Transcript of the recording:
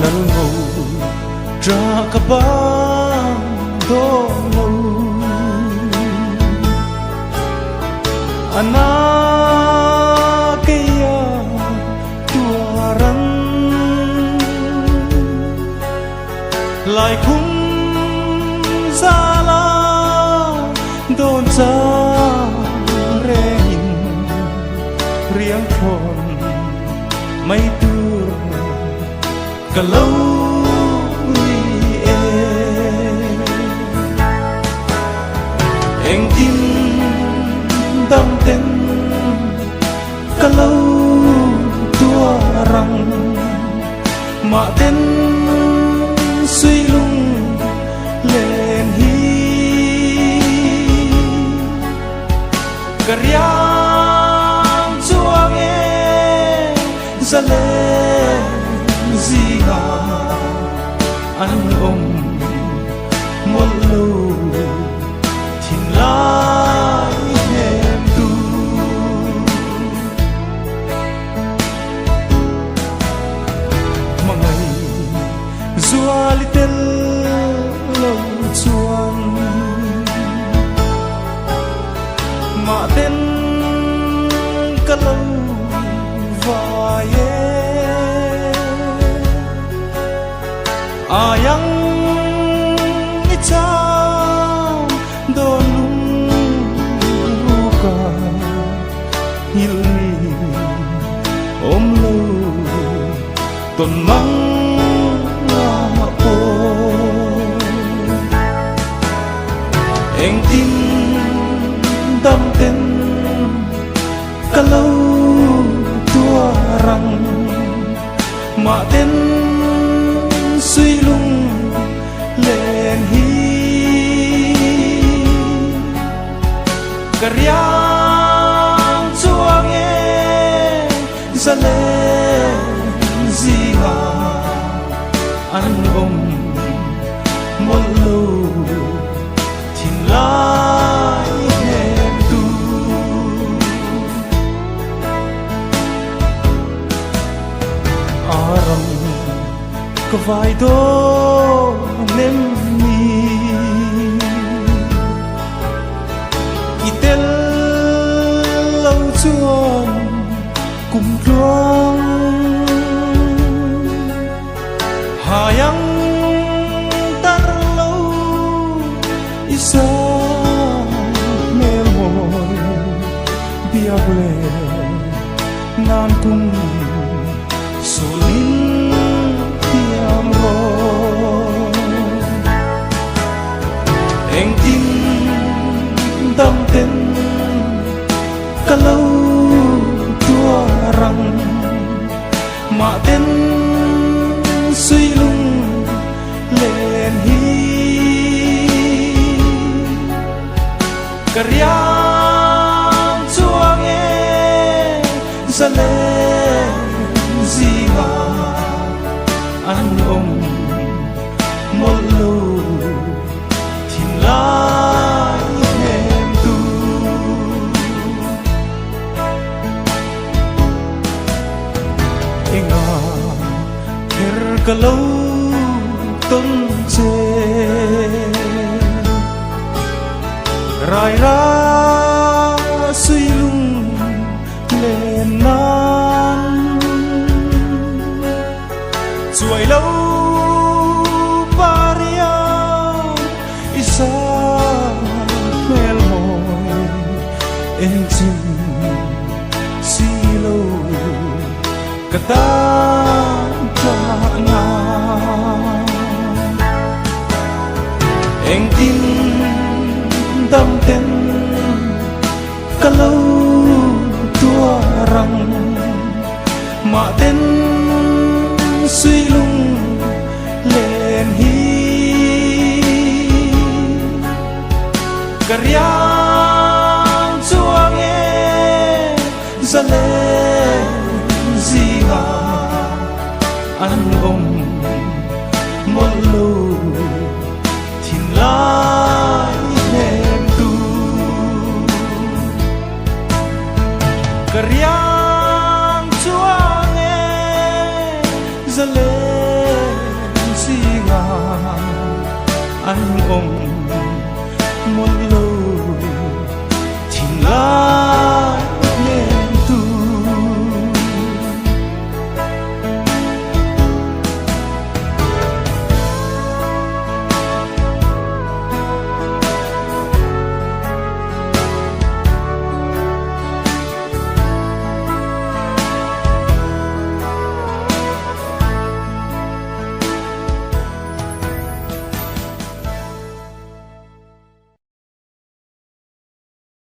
nal ngô tra ka ba do ngô ana kaya tuaran lại khung sala đôn cha re hin riêng thôn mấy tur cả lâu em tin đam tên cả lâu tua răng mà tên suy lung lên hi kariang chuang e za lên gì ngà anh ôm một lâu thiên lai em tu mà ngày dua li tel lâu chuan mà tên cả lâu và ayang icang donung ruka hilmi om lo ton mang po eng tin đam tên cả lâu tua răng mà tên suy lung lên hi kariang chuang e za lên gì ngà anh ôm một lâu thiên lai em tu aram có vài đô nem mi itel lâu chuan cùng loang hayang tar lâu isa mel môi bia ble nan cung solin em tin đam tên cả lâu tua răng mà tên suy lung lên hi kariang chuang e za lên gì ngà anh ôm một lâu thiên lai em tu inga her cả lâu tôn chê rai ra suy lung lên nan chuối lâu paria isa mel môi em chim si lâu kata na em tin đam tên cả lâu tua răng mà tên suy lung lên hi kariang chuang e za lên gì ngà anh ôm một lâu thiên lai em tu kariang chuang e za lên anh ôm